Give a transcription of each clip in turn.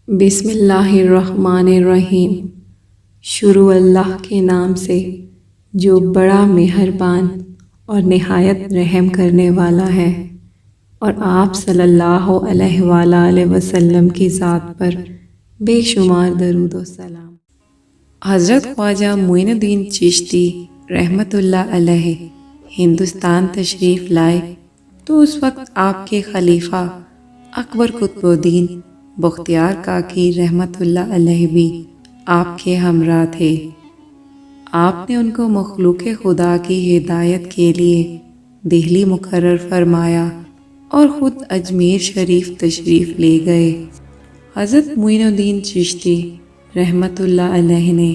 بسم اللہ الرحمن الرحیم۔ شروع اللہ کے نام سے جو بڑا مہربان اور نہایت رحم کرنے والا ہے، اور آپ صلی اللہ علیہ وآلہ وسلم کی ذات پر بے شمار درود و سلام۔ حضرت خواجہ معین الدین چشتی رحمۃ اللہ علیہ ہندوستان تشریف لائے تو اس وقت آپ کے خلیفہ اکبر قطب الدین بختیار کاکی رحمۃ اللہ علیہ بھی آپ کے ہمراہ تھے۔ آپ نے ان کو مخلوق خدا کی ہدایت کے لیے دہلی مقرر فرمایا اور خود اجمیر شریف تشریف لے گئے۔ حضرت معین الدین چشتی رحمۃ اللہ علیہ نے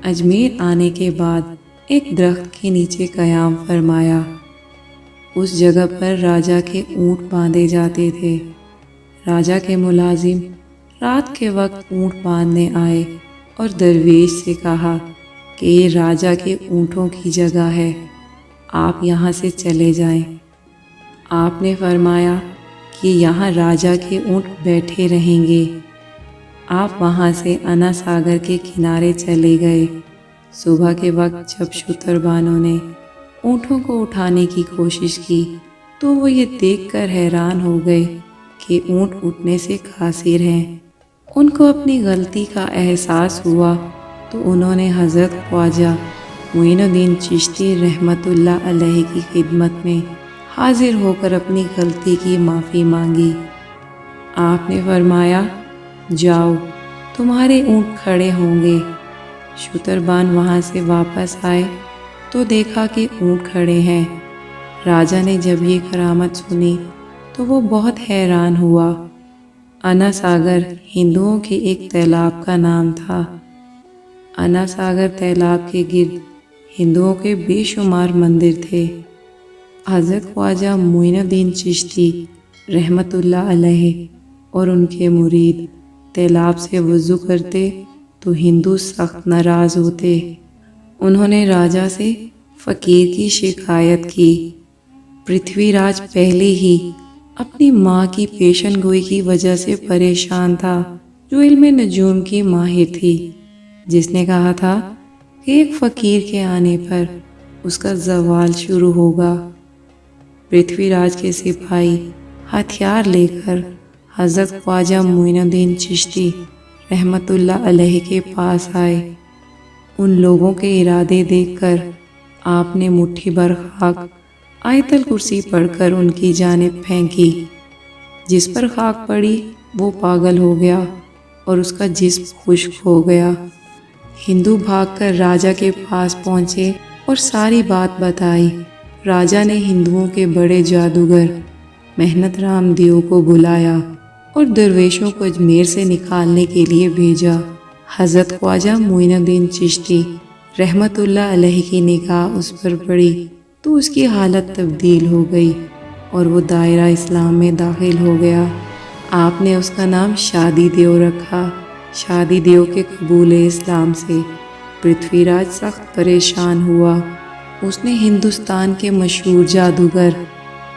اجمیر آنے کے بعد ایک درخت کے نیچے قیام فرمایا۔ اس جگہ پر راجا کے اونٹ باندھے جاتے تھے۔ راجا کے ملازم رات کے وقت اونٹ باندھنے آئے اور درویش سے کہا کہ یہ راجا کے اونٹوں کی جگہ ہے، آپ یہاں سے چلے جائیں۔ آپ نے فرمایا کہ یہاں راجا کے اونٹ بیٹھے رہیں گے۔ آپ وہاں سے انا ساگر کے کنارے چلے گئے۔ صبح کے وقت جب شتربانوں نے اونٹوں کو اٹھانے کی کوشش کی تو وہ یہ دیکھ کر حیران ہو گئے کہ اونٹ اٹھنے سے قاصر ہیں۔ ان کو اپنی غلطی کا احساس ہوا تو انہوں نے حضرت خواجہ معین الدین چشتی رحمۃ اللہ علیہ کی خدمت میں حاضر ہو کر اپنی غلطی کی معافی مانگی۔ آپ نے فرمایا، جاؤ، تمہارے اونٹ کھڑے ہوں گے۔ شتربان وہاں سے واپس آئے تو دیکھا کہ اونٹ کھڑے ہیں۔ راجا نے جب یہ کرامت سنی تو وہ بہت حیران ہوا۔ انا ساگر ہندوؤں کے ایک تالاب کا نام تھا۔ انا ساگر تالاب کے گرد ہندوؤں کے بے شمار مندر تھے۔ حضرت خواجہ معین الدین چشتی رحمۃ اللہ علیہ اور ان کے مرید تالاب سے وضو کرتے تو ہندو سخت ناراض ہوتے۔ انہوں نے راجا سے فقیر کی شکایت کی۔ پرتھوی راج پہلے ہی اپنی ماں کی پیشن گوئی کی وجہ سے پریشان تھا، جو علم نجوم کی ماہر تھی، جس نے کہا تھا کہ ایک فقیر کے آنے پر اس کا زوال شروع ہوگا۔ پرتھوی راج کے سپاہی ہتھیار لے کر حضرت خواجہ معین الدین چشتی رحمۃ اللہ علیہ کے پاس آئے۔ ان لوگوں کے ارادے دیکھ کر آپ نے مٹھی بھر خاک آیت الکرسی پڑھ کر ان کی جانب پھینکی۔ جس پر خاک پڑی وہ پاگل ہو گیا اور اس کا جسم خشک ہو گیا۔ ہندو بھاگ کر راجا کے پاس پہنچے اور ساری بات بتائی۔ راجا نے ہندوؤں کے بڑے جادوگر محنت رام دیو کو بلایا اور درویشوں کو اجمیر سے نکالنے کے لیے بھیجا۔ حضرت خواجہ معین الدین چشتی رحمۃ اللہ علیہ کی نگاہ اس پر پڑی تو اس کی حالت تبدیل ہو گئی اور وہ دائرہ اسلام میں داخل ہو گیا۔ آپ نے اس کا نام شادی دیو رکھا۔ شادی دیو کے قبول اسلام سے پرتھوی راج سخت پریشان ہوا۔ اس نے ہندوستان کے مشہور جادوگر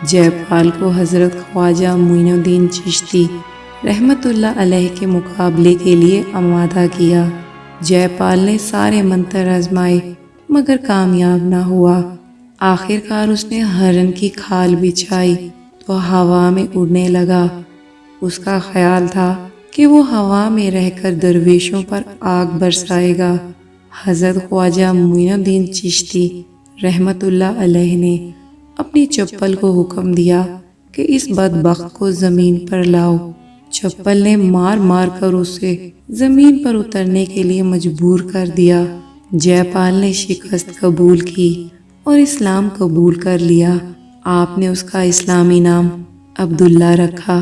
جے پال کو حضرت خواجہ معین الدین چشتی رحمۃ اللہ علیہ کے مقابلے کے لیے آمادہ کیا۔ جے پال نے سارے منتر آزمائے مگر کامیاب نہ ہوا۔ آخر کار اس نے ہرن کی کھال بچھائی تو ہوا میں اڑنے لگا۔ اس کا خیال تھا کہ وہ ہوا میں رہ کر درویشوں پر آگ برسائے گا۔ حضرت خواجہ معین الدین چشتی رحمۃ اللہ علیہ نے اپنی چپل کو حکم دیا کہ اس بدبخت کو زمین پر لاؤ۔ چپل نے مار مار کر اسے زمین پر اترنے کے لیے مجبور کر دیا۔ جے پال نے شکست قبول کی اور اسلام قبول کر لیا۔ آپ نے اس کا اسلامی نام عبداللہ رکھا۔